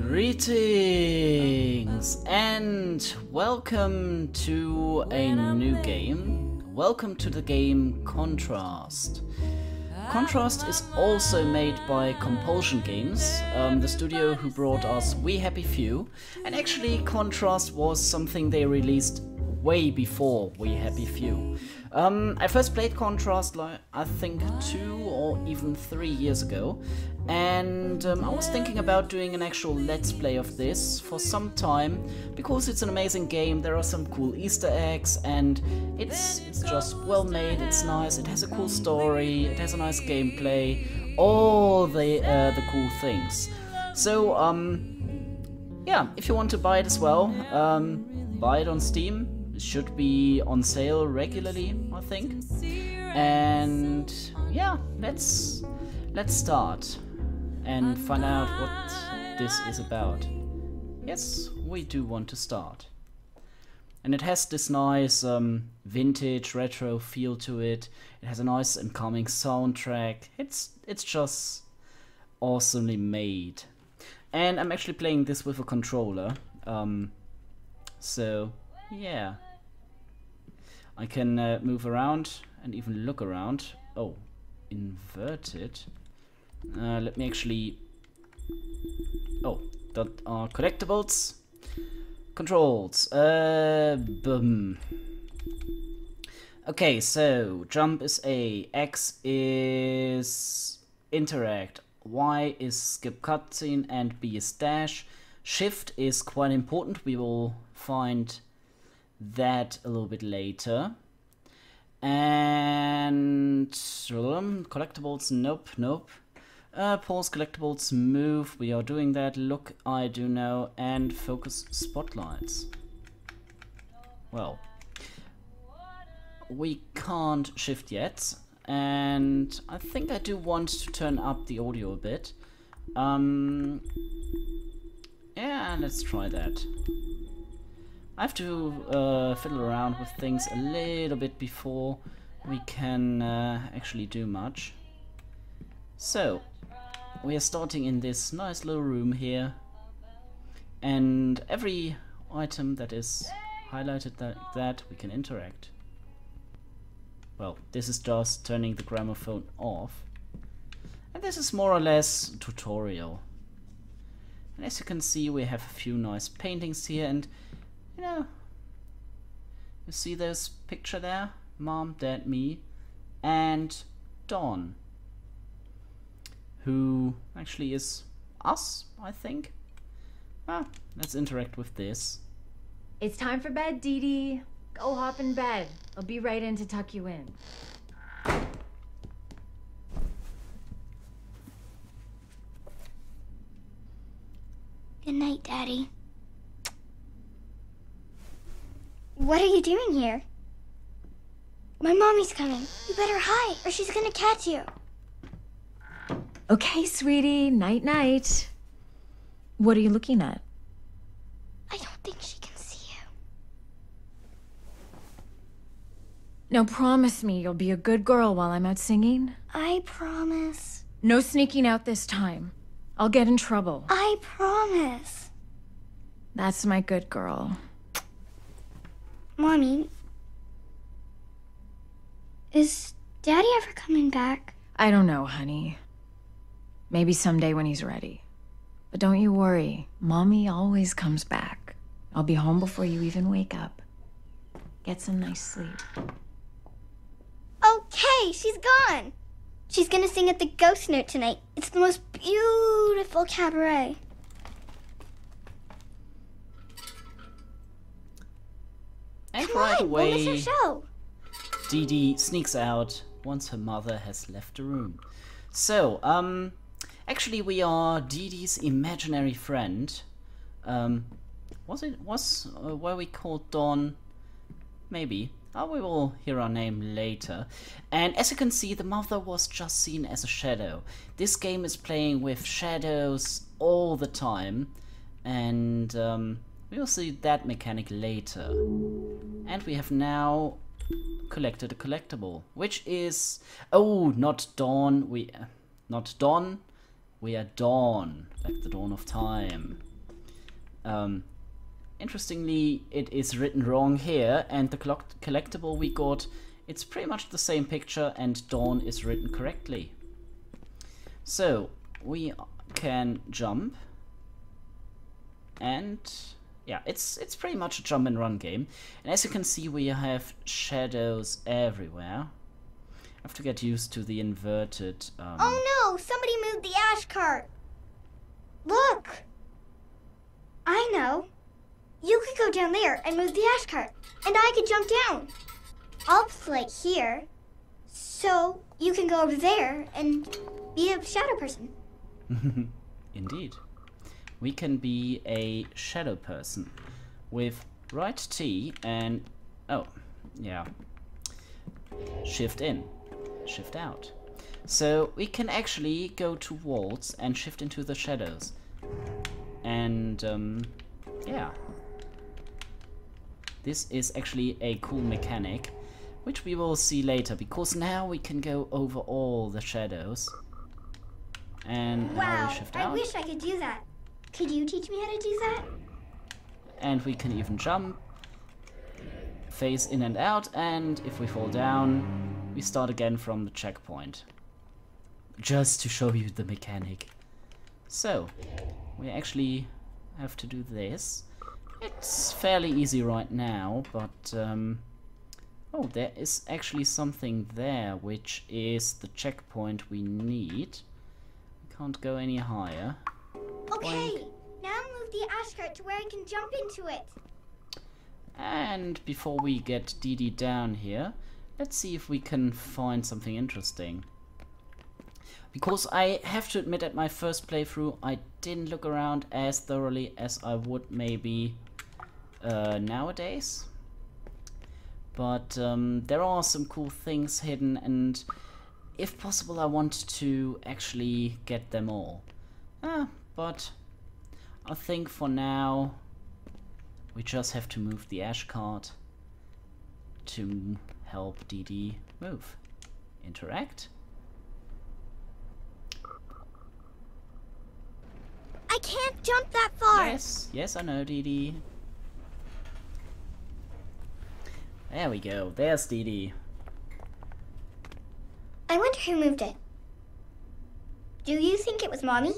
Greetings and welcome to a new game. Welcome to the game Contrast. Contrast is also made by Compulsion Games, the studio who brought us We Happy Few, and actually Contrast was something they released way before We Happy Few. I first played Contrast like I think 2 or even 3 years ago, and I was thinking about doing an actual let's play of this for some time because it's an amazing game. There are some cool Easter eggs and it's just well made, it's nice, it has a cool story, it has a nice gameplay, all the cool things. So yeah, if you want to buy it as well, buy it on Steam. It should be on sale regularly, I think. And yeah, let's start and find out what this is about. Yes, we do want to start. And it has this nice vintage retro feel to it. It has a nice and calming soundtrack. It's just awesomely made. And I'm actually playing this with a controller. So yeah. I can move around and even look around. Oh, inverted. Let me actually... Oh, that are collectibles. Controls. Boom. Okay, so jump is A, X is interact, Y is skip cutscene, and B is dash. Shift is quite important. We will find that a little bit later. And collectibles, nope. Pause collectibles, move, we are doing that. Look, I do know. And focus spotlights. Well, we can't shift yet, and I think I do want to turn up the audio a bit. Yeah, let's try that. I have to fiddle around with things a little bit before we can actually do much. So, we are starting in this nice little room here, and every item that is highlighted like that we can interact. Well, this is just turning the gramophone off, and this is more or less tutorial. And as you can see, we have a few nice paintings here, and you know, you see those picture there? Mom, Dad, me, and Dawn, who actually is us, I think. Let's interact with this. It's time for bed, Didi. Go hop in bed. I'll be right in to tuck you in. Good night, Daddy. What are you doing here? My mommy's coming. You better hide or she's gonna catch you. Okay, sweetie. Night-night. What are you looking at? I don't think she can see you. Now promise me you'll be a good girl while I'm out singing. I promise. No sneaking out this time. I'll get in trouble. I promise. That's my good girl. Mommy, is Daddy ever coming back? I don't know, honey. Maybe someday when he's ready. But don't you worry. Mommy always comes back. I'll be home before you even wake up. Get some nice sleep. Okay, she's gone. She's gonna sing at the Ghost Note tonight. It's the most beautiful cabaret. And Come right on, away, we'll miss her show. Didi sneaks out once her mother has left the room. So, actually we are Didi's imaginary friend. Were we called Dawn? Maybe. We will hear our name later. And as you can see, the mother was just seen as a shadow. This game is playing with shadows all the time, and we will see that mechanic later. And we have now collected a collectible, which is... Oh, not Dawn. Not Dawn. We are Dawn, like the dawn of time. Interestingly, it is written wrong here, and the collectible we got, it's pretty much the same picture, and Dawn is written correctly. So, we can jump, and yeah, it's pretty much a jump and run game. And as you can see, we have shadows everywhere. I have to get used to the inverted... Oh no! Somebody moved the ash cart! Look! I know. You could go down there and move the ash cart, and I could jump down. I'll play here, so you can go over there and be a shadow person. Indeed. We can be a shadow person with right T and... oh, yeah. Shift in, shift out. So we can actually go to walls and shift into the shadows. And, yeah. This is actually a cool mechanic, which we will see later, because now we can go over all the shadows. And now we shift out. I wish I could do that. Could you teach me how to do that? And we can even jump, face in and out, and if we fall down, we start again from the checkpoint. Just to show you the mechanic. So, we actually have to do this. It's fairly easy right now, but oh, there is actually something there, which is the checkpoint we need. We can't go any higher. Okay, now move the ash cart to where I can jump into it. And before we get Didi down here, let's see if we can find something interesting. Because I have to admit, at my first playthrough, I didn't look around as thoroughly as I would maybe nowadays. But there are some cool things hidden, and if possible I want to actually get them all. But I think for now we just have to move the ash cart to help Didi move. Interact. I can't jump that far. Yes, I know, Didi. There we go, there's Didi. I wonder who moved it. Do you think it was Mommy?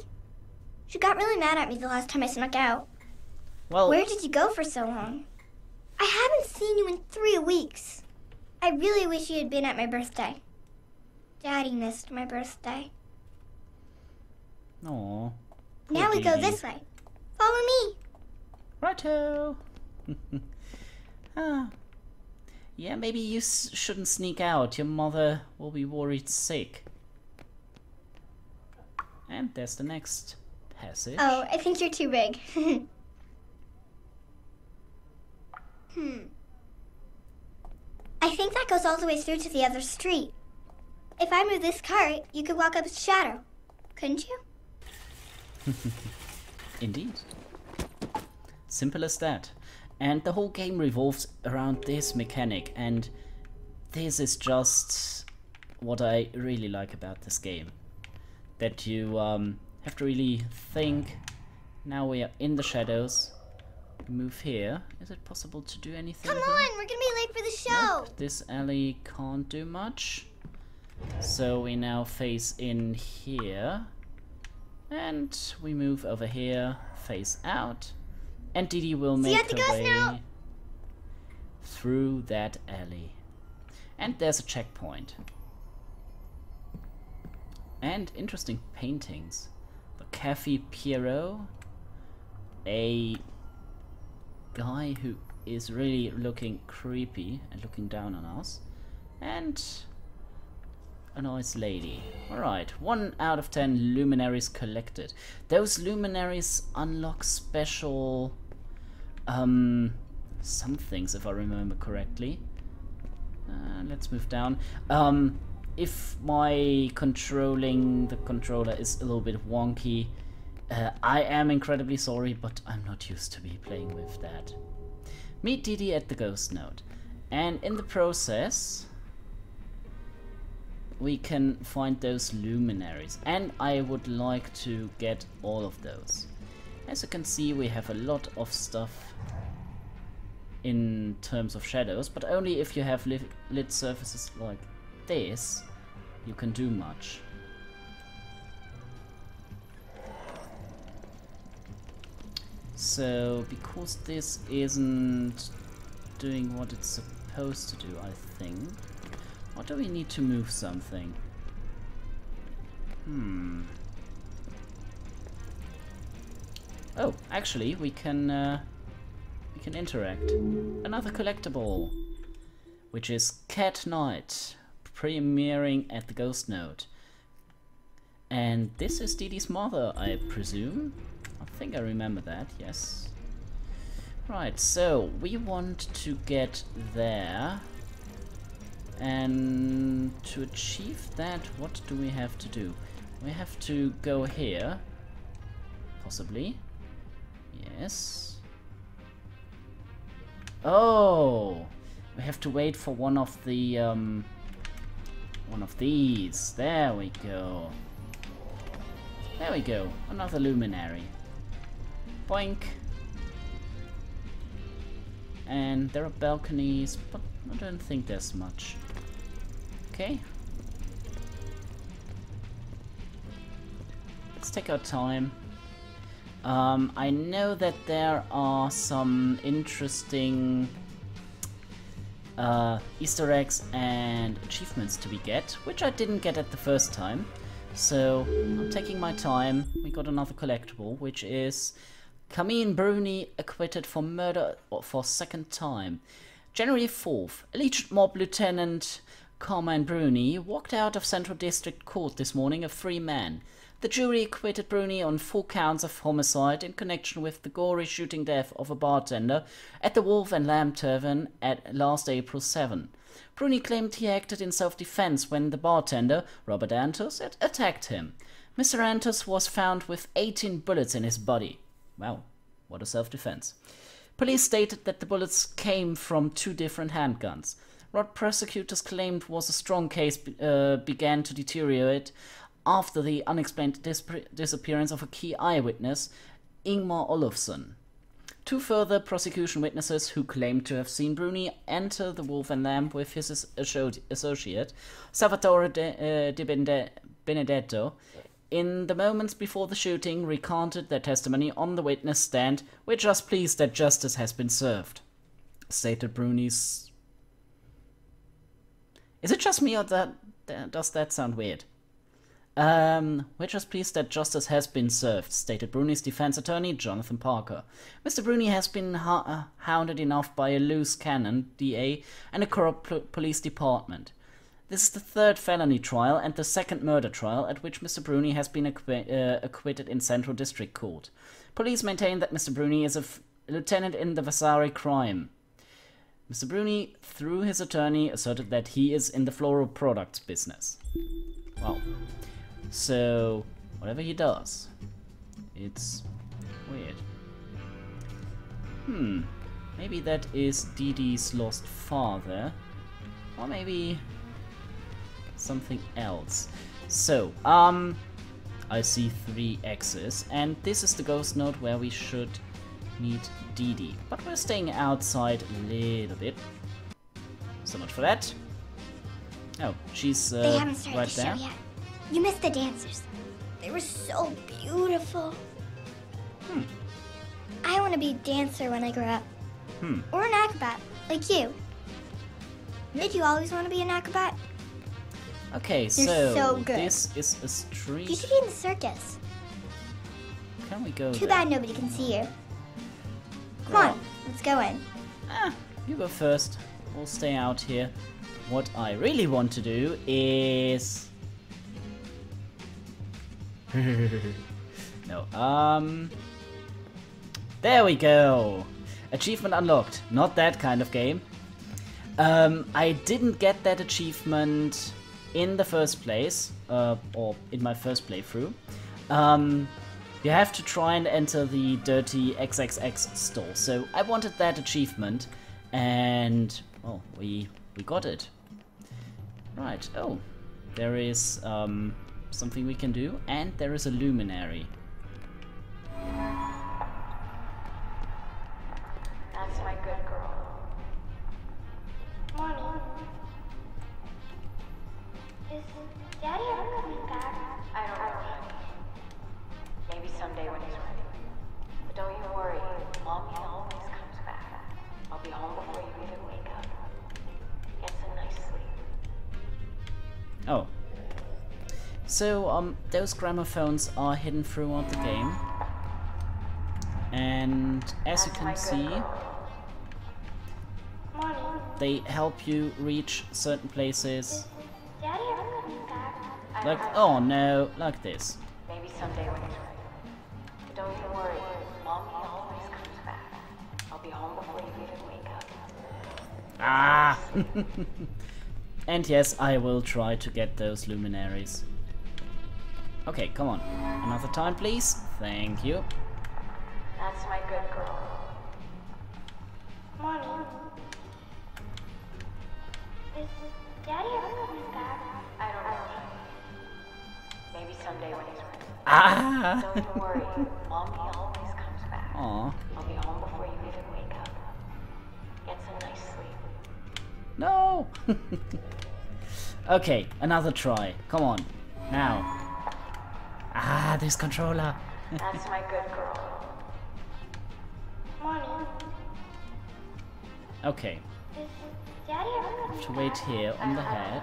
She got really mad at me the last time I snuck out. Well, where did you go for so long? I haven't seen you in 3 weeks. I really wish you had been at my birthday. Daddy missed my birthday. Aww. Now we go this way. Follow me. Righto. Yeah, maybe you shouldn't sneak out. Your mother will be worried sick. And there's the next passage. Oh, I think you're too big. I think that goes all the way through to the other street. If I move this cart, you could walk up its shadow. Couldn't you? Indeed. Simple as that. And the whole game revolves around this mechanic, and this is just what I really like about this game. That you have to really think. Now we are in the shadows. Move here. Is it possible to do anything? Come on, we're gonna be late for the show. Nope, this alley can't do much. So we now face in here. And we move over here, face out. And Didi will make her way through that alley. And there's a checkpoint. And interesting paintings. The Cafe Pierrot. A guy who is really looking creepy and looking down on us. And a nice lady. Alright, 1 out of 10 luminaries collected. Those luminaries unlock special some things, if I remember correctly. Let's move down. If my controlling the controller is a little bit wonky, I am incredibly sorry, but I'm not used to be playing with that. Meet Didi at the ghost node. And in the process, we can find those luminaries. And I would like to get all of those. As you can see, we have a lot of stuff in terms of shadows, but only if you have lit surfaces like this, you can do much. So, because this isn't doing what it's supposed to do, I think. Or do we need to move something? Oh, actually, we can interact. Another collectible, which is Cat Night, premiering at the Ghost Node. And this is Didi's mother, I presume. I think I remember that, yes. Right, so we want to get there. And to achieve that, what do we have to do? We have to go here. Possibly. Yes. Oh! We have to wait for one of the, one of these. There we go. There we go. Another luminary. Boink. And there are balconies, but I don't think there's much. Okay. Let's take our time. I know that there are some interesting Easter eggs and achievements to be get, which I didn't get at the first time. So I'm taking my time. We got another collectible, which is Camille Bruni acquitted for murder for second time. January 4th, alleged mob Lieutenant Carmine Bruni walked out of Central District Court this morning a free man. The jury acquitted Bruni on 4 counts of homicide in connection with the gory shooting death of a bartender at the Wolf and Lamb Tavern at last April 7. Bruni claimed he acted in self-defense when the bartender, Robert Antos, attacked him. Mr. Antos was found with 18 bullets in his body. Wow, what a self-defense. Police stated that the bullets came from 2 different handguns. What prosecutors claimed was a strong case began to deteriorate after the unexplained disappearance of a key eyewitness, Ingmar Olofsson. 2 further prosecution witnesses who claimed to have seen Bruni enter the Wolf and Lamb with his associate, Salvatore Di Benedetto, in the moments before the shooting, recanted their testimony on the witness stand. "We're just pleased that justice has been served," stated Bruni's... Is it just me or does that sound weird? We're just pleased that justice has been served, stated Bruni's defense attorney, Jonathan Parker. Mr. Bruni has been hounded enough by a loose cannon, DA, and a corrupt police department. This is the 3rd felony trial and the 2nd murder trial at which Mr. Bruni has been acquitted in Central District Court. Police maintain that Mr. Bruni is a lieutenant in the Vasari crime. Mr. Bruni, through his attorney, asserted that he is in the floral products business. Wow. So, whatever he does, it's weird. Maybe that is Didi's lost father. Or maybe something else. So, I see 3 X's, and this is the ghost node where we should meet Didi. But we're staying outside a little bit. So much for that. Oh, she's They haven't started right the there. show yet. You missed the dancers. They were so beautiful. I want to be a dancer when I grow up. Or an acrobat, like you. Did you always want to be an acrobat? Okay, You're so so good. this is a street. You should be in the circus. Can we go Too there? bad nobody can see you. Come on, let's go in. You go first. We'll stay out here. What I really want to do is... No, there we go. Achievement unlocked. Not that kind of game. I didn't get that achievement in the first place, or in my first playthrough. You have to try and enter the dirty XXX store. So I wanted that achievement, and oh, we got it. Right. Oh, there is something we can do, and there is a luminary. So, those gramophones are hidden throughout the game. And as you can see, they help you reach certain places. Like, oh no, like this. Maybe someday when he's ready. But don't you worry, Mommy always comes back. I'll be home before you even wake up. Ah! And yes, I will try to get those luminaries. Okay, come on. Another time, please. Thank you. That's my good girl. Mommy, is Daddy ever coming back? I don't know. Maybe someday when he's ready. Ah! Don't you worry, Mommy always comes back. Aw. I'll be home before you even wake up. Get some nice sleep. No! Okay, another try. Come on. Now. Ah, this controller. That's my good girl. Mommy, Okay, is Daddy ever coming to wait here on the head.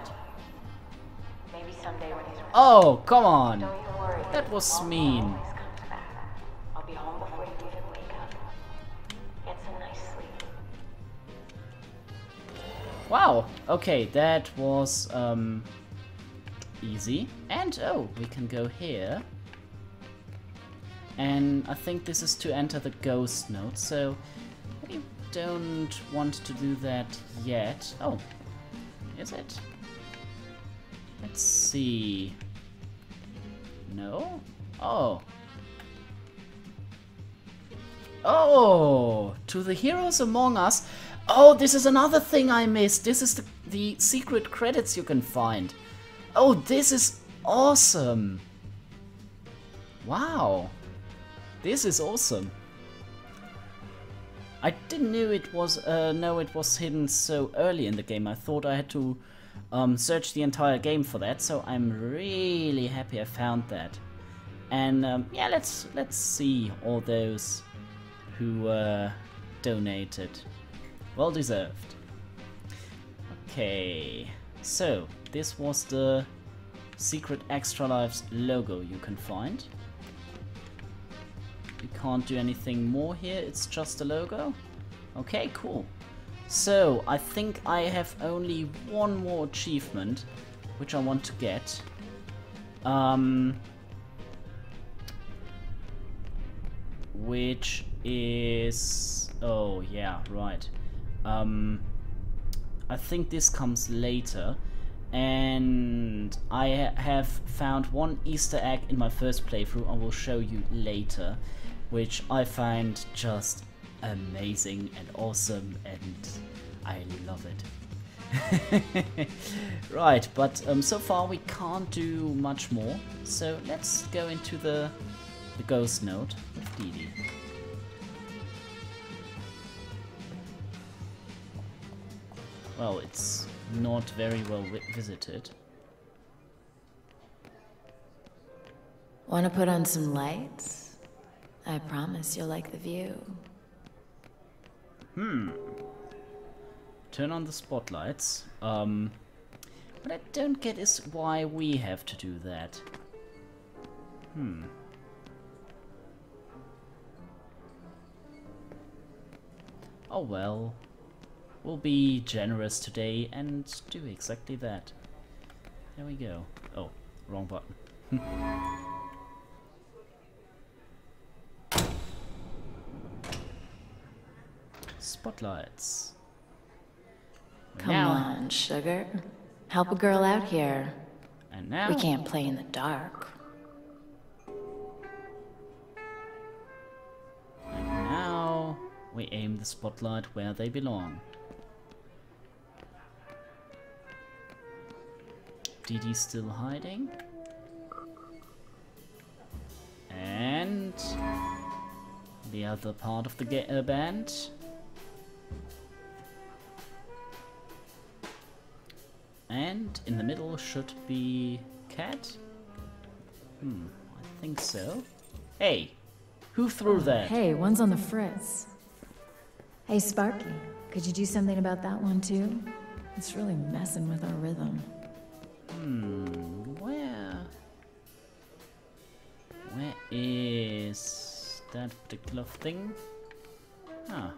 Maybe someday when he's ready. Oh, come on! Don't you worry. That was Mommy mean. always comes back. I'll be home before you even wake up. Get some nice sleep. Wow, okay, that was easy. And oh, we can go here. And I think this is to enter the ghost node, so we don't want to do that yet. Oh, is it? Let's see. No? Oh. Oh, to the heroes among us. Oh, this is another thing I missed. This is the secret credits you can find. Oh, this is awesome. Wow. This is awesome. I didn't know it was hidden so early in the game. I thought I had to search the entire game for that, so I'm really happy I found that. And yeah, let's see all those who donated. Well deserved. Okay, so this was the Secret Extra Lives logo you can find. We can't do anything more here, it's just a logo. Okay, cool. So, I think I have only one more achievement, which I want to get. Which is... oh, yeah, right. I think this comes later. And I have found one Easter egg in my first playthrough I will show you later, which I find just amazing and awesome, and I love it. Right, but so far we can't do much more, so let's go into the ghost node with Didi. Well, it's not very well visited. Want to put on some lights? I promise you'll like the view. Turn on the spotlights. What I don't get is why we have to do that. Oh well. We'll be generous today and do exactly that. There we go. Oh, wrong button. Spotlights. Come on, sugar. Help a girl out here. And now We can't play in the dark. And now we aim the spotlight where they belong. Didi's still hiding. And the other part of the band. And in the middle should be Cat. I think so. Hey, who threw that? Hey, one's on the fritz. Hey, Sparky, could you do something about that one too? It's really messing with our rhythm. Where Where is that particular thing? Ah.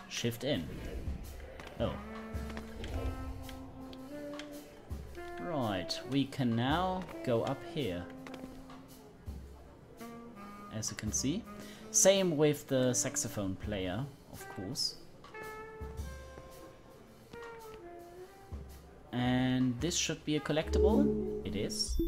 Shift in. Oh. Right, we can now go up here. As you can see. Same with the saxophone player, of course. And this should be a collectible. It is.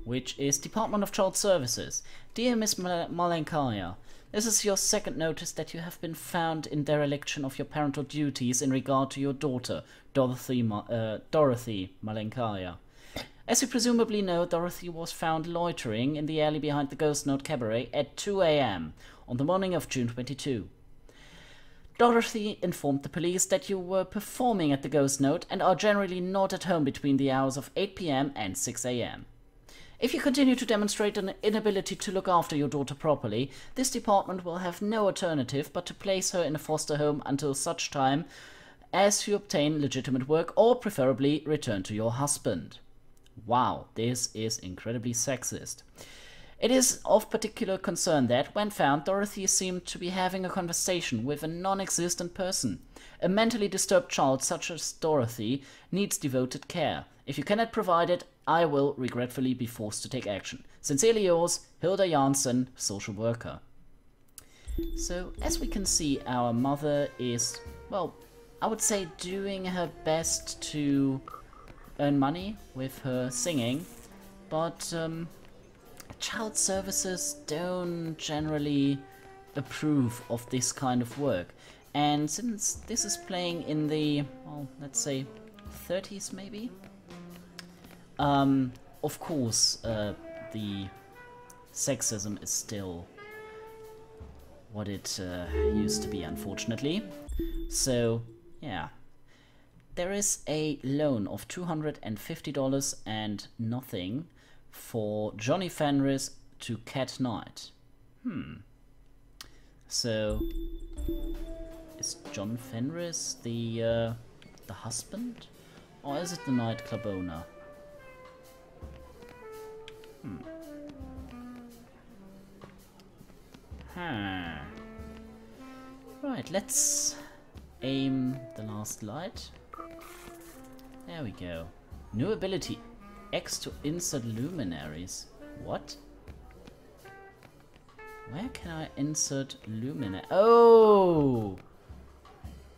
Which is Department of Child Services. Dear Miss Malenkaya, this is your second notice that you have been found in dereliction of your parental duties in regard to your daughter, Dorothy Malenkaya. As you presumably know, Dorothy was found loitering in the alley behind the Ghost Note Cabaret at 2 AM on the morning of June 22. Dorothy informed the police that you were performing at the Ghost Note and are generally not at home between the hours of 8 PM and 6 AM. If you continue to demonstrate an inability to look after your daughter properly, this department will have no alternative but to place her in a foster home until such time as you obtain legitimate work or preferably return to your husband. Wow, this is incredibly sexist. It is of particular concern that, when found, Dorothy seemed to be having a conversation with a non-existent person. A mentally disturbed child such as Dorothy needs devoted care. If you cannot provide it, I will regretfully be forced to take action. Sincerely yours, Hilda Janssen, social worker. So, as we can see, our mother is, well, I would say doing her best to earn money with her singing, but child services don't generally approve of this kind of work. And since this is playing in the, well, let's say 30s maybe, of course the sexism is still what it used to be, unfortunately. So yeah, there is a loan of $250 and nothing for Johnny Fenris to Cat Knight. So is John Fenris the husband, or is it the nightclub owner? Right, let's aim the last light. There we go. New ability. X to insert luminaries. What? Where can I insert luminary? Oh!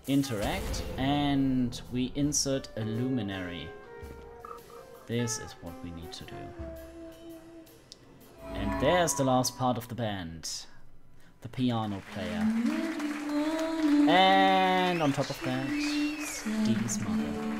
Interact, and we insert a luminary. This is what we need to do. And there's the last part of the band. The piano player. And on top of that, Didi's mother.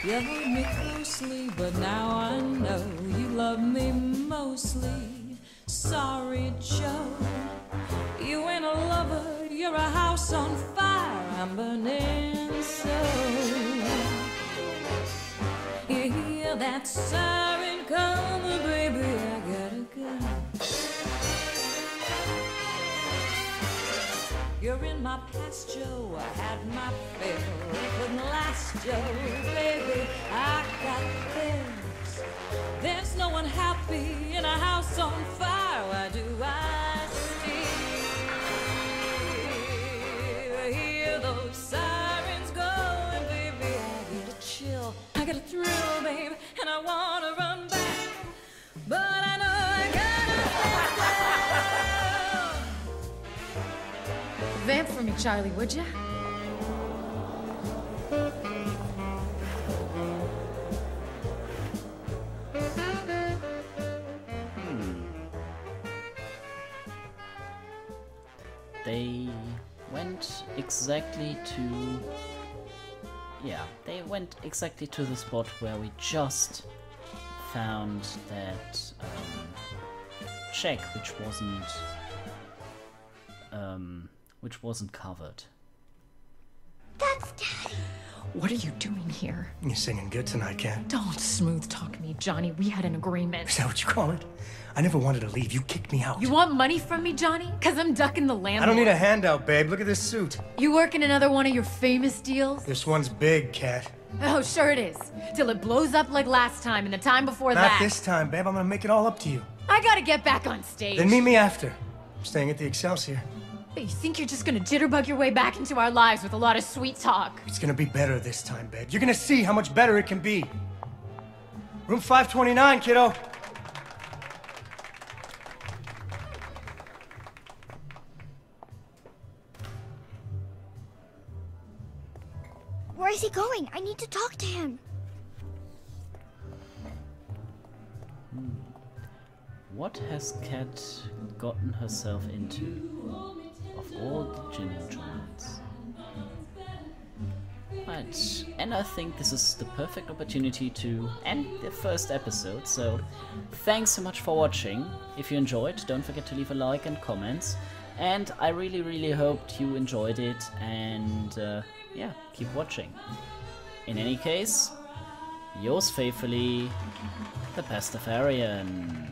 You hold me closely, but now I know you love me mostly. Sorry, Joe, you ain't a lover, you're a house on fire. I'm burning so. You hear that siren coming, baby, I gotta go. You're in my past, Joe, I had my fill. It couldn't last, Joe, baby, I got this. There's no one happy in a house on fire. Why do I still hear those sirens going, baby? I get a chill, I get a thrill, babe, and I wanna run back, but I know I gotta stay. Vamp for me, Charlie, would ya? They went exactly to... yeah, they went exactly to the spot where we just found that check which wasn't covered. That's Daddy. What are you doing here? You're singing good tonight, Kat. Don't smooth talk me, Johnny. We had an agreement. Is that what you call it? I never wanted to leave. You kicked me out. You want money from me, Johnny? Because I'm ducking the landlord. I don't need a handout, babe. Look at this suit. You work in another one of your famous deals? This one's big, Kat. Oh, sure it is. Till it blows up like last time and the time before that. Not this time, babe. I'm gonna make it all up to you. I gotta get back on stage. Then meet me after. I'm staying at the Excelsior. You think you're just gonna jitterbug your way back into our lives with a lot of sweet talk? It's gonna be better this time, babe. You're gonna see how much better it can be. Room 529, kiddo. Where is he going? I need to talk to him. What has Kat gotten herself into? Of all the gym joints. Right, and I think this is the perfect opportunity to end the first episode, so thanks so much for watching. If you enjoyed, don't forget to leave a like and comments, and I really hoped you enjoyed it, and yeah, keep watching. In any case, yours faithfully, the Pastafarian.